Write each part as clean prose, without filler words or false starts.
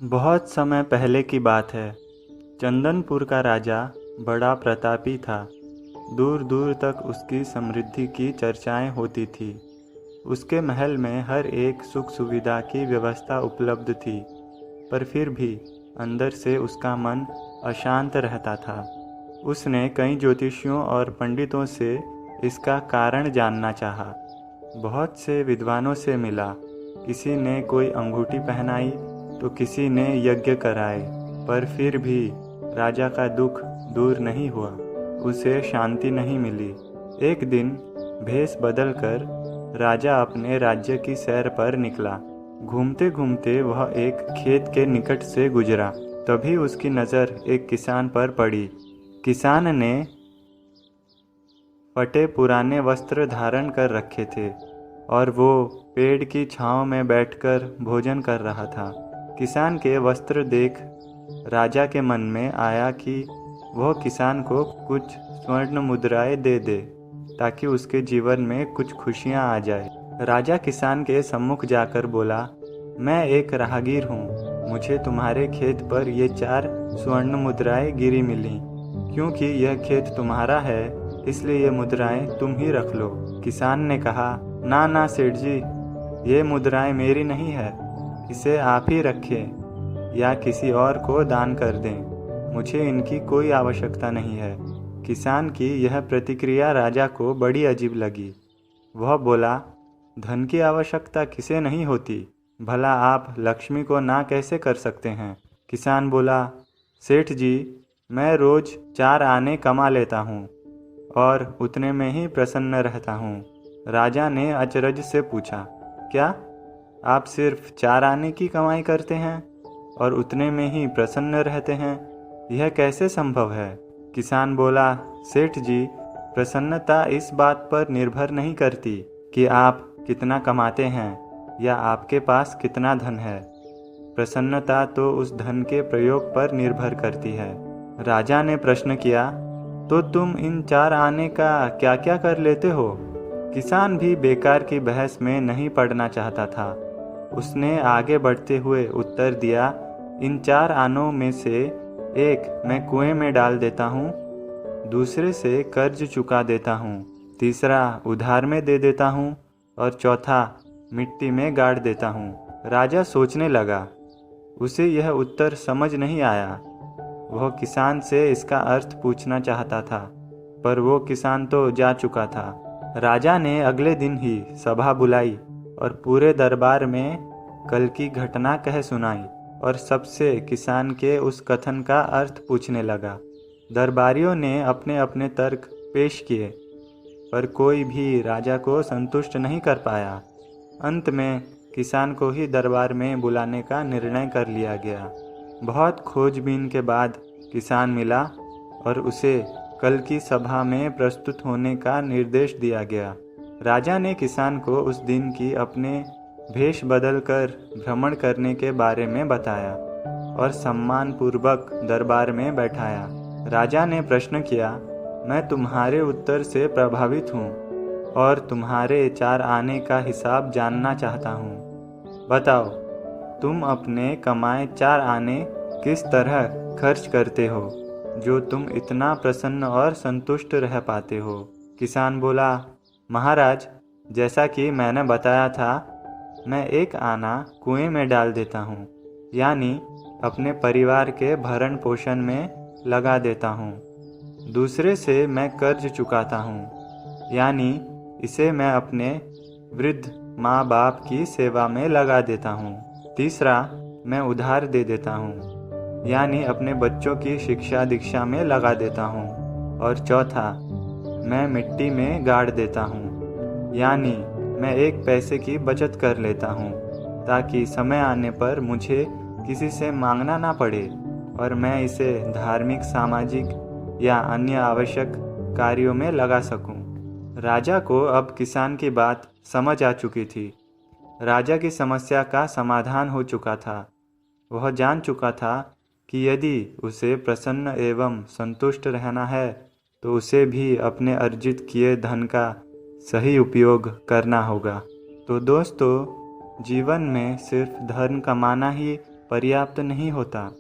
बहुत समय पहले की बात है। चंदनपुर का राजा बड़ा प्रतापी था। दूर दूर तक उसकी समृद्धि की चर्चाएं होती थी। उसके महल में हर एक सुख सुविधा की व्यवस्था उपलब्ध थी, पर फिर भी अंदर से उसका मन अशांत रहता था। उसने कई ज्योतिषियों और पंडितों से इसका कारण जानना चाहा। बहुत से विद्वानों से मिला। किसी ने कोई अंगूठी पहनाई तो किसी ने यज्ञ कराए, पर फिर भी राजा का दुख दूर नहीं हुआ। उसे शांति नहीं मिली। एक दिन भेष बदलकर राजा अपने राज्य की सैर पर निकला। घूमते घूमते वह एक खेत के निकट से गुजरा। तभी उसकी नज़र एक किसान पर पड़ी। किसान ने फटे पुराने वस्त्र धारण कर रखे थे और वो पेड़ की छांव में बैठकर भोजन कर रहा था। किसान के वस्त्र देख राजा के मन में आया कि वह किसान को कुछ स्वर्ण मुद्राएं दे दे, ताकि उसके जीवन में कुछ खुशियां आ जाए। राजा किसान के सम्मुख जाकर बोला, मैं एक राहगीर हूँ। मुझे तुम्हारे खेत पर ये 4 स्वर्ण मुद्राएं गिरी मिली। क्योंकि यह खेत तुम्हारा है, इसलिए ये मुद्राएं तुम ही रख लो। किसान ने कहा, ना ना सेठ जी, ये मुद्राएं मेरी नहीं है। इसे आप ही रखें या किसी और को दान कर दें। मुझे इनकी कोई आवश्यकता नहीं है। किसान की यह प्रतिक्रिया राजा को बड़ी अजीब लगी। वह बोला, धन की आवश्यकता किसे नहीं होती? भला आप लक्ष्मी को ना कैसे कर सकते हैं? किसान बोला, सेठ जी, मैं रोज 4 आने कमा लेता हूँ और उतने में ही प्रसन्न रहता हूँ। राजा ने अचरज से पूछा, क्या आप सिर्फ 4 आने की कमाई करते हैं और उतने में ही प्रसन्न रहते हैं? यह कैसे संभव है? किसान बोला, सेठ जी, प्रसन्नता इस बात पर निर्भर नहीं करती कि आप कितना कमाते हैं या आपके पास कितना धन है। प्रसन्नता तो उस धन के प्रयोग पर निर्भर करती है। राजा ने प्रश्न किया, तो तुम इन 4 आने का क्या क्या कर लेते हो? किसान भी बेकार की बहस में नहीं पड़ना चाहता था। उसने आगे बढ़ते हुए उत्तर दिया, इन 4 आनों में से एक मैं कुएं में डाल देता हूँ, दूसरे से कर्ज चुका देता हूँ, तीसरा उधार में दे देता हूँ और चौथा मिट्टी में गाड़ देता हूँ। राजा सोचने लगा। उसे यह उत्तर समझ नहीं आया। वह किसान से इसका अर्थ पूछना चाहता था, पर वो किसान तो जा चुका था। राजा ने अगले दिन ही सभा बुलाई और पूरे दरबार में कल की घटना कह सुनाई और सबसे किसान के उस कथन का अर्थ पूछने लगा। दरबारियों ने अपने अपने तर्क पेश किए, पर कोई भी राजा को संतुष्ट नहीं कर पाया। अंत में किसान को ही दरबार में बुलाने का निर्णय कर लिया गया। बहुत खोजबीन के बाद किसान मिला और उसे कल की सभा में प्रस्तुत होने का निर्देश दिया गया। राजा ने किसान को उस दिन की अपने भेष बदलकर भ्रमण करने के बारे में बताया और सम्मानपूर्वक दरबार में बैठाया। राजा ने प्रश्न किया, मैं तुम्हारे उत्तर से प्रभावित हूँ और तुम्हारे 4 आने का हिसाब जानना चाहता हूँ। बताओ, तुम अपने कमाए 4 आने किस तरह खर्च करते हो, जो तुम इतना प्रसन्न और संतुष्ट रह पाते हो? किसान बोला, महाराज, जैसा कि मैंने बताया था, मैं 1 आना कुएं में डाल देता हूँ, यानी अपने परिवार के भरण पोषण में लगा देता हूँ। दूसरे से मैं कर्ज चुकाता हूँ, यानी इसे मैं अपने वृद्ध माँ बाप की सेवा में लगा देता हूँ। तीसरा, मैं उधार दे देता हूँ, यानी अपने बच्चों की शिक्षा दीक्षा में लगा देता हूँ। और चौथा, मैं मिट्टी में गाड़ देता हूँ, यानी मैं 1 पैसे की बचत कर लेता हूँ, ताकि समय आने पर मुझे किसी से मांगना ना पड़े और मैं इसे धार्मिक, सामाजिक या अन्य आवश्यक कार्यों में लगा सकूं। राजा को अब किसान की बात समझ आ चुकी थी। राजा की समस्या का समाधान हो चुका था। वह जान चुका था कि यदि उसे प्रसन्न एवं संतुष्ट रहना है, तो उसे भी अपने अर्जित किए धन का सही उपयोग करना होगा। तो दोस्तों, जीवन में सिर्फ धन कमाना ही पर्याप्त नहीं होता।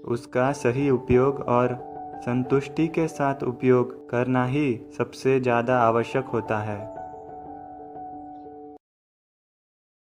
उसका सही उपयोग और संतुष्टि के साथ उपयोग करना ही सबसे ज़्यादा आवश्यक होता है।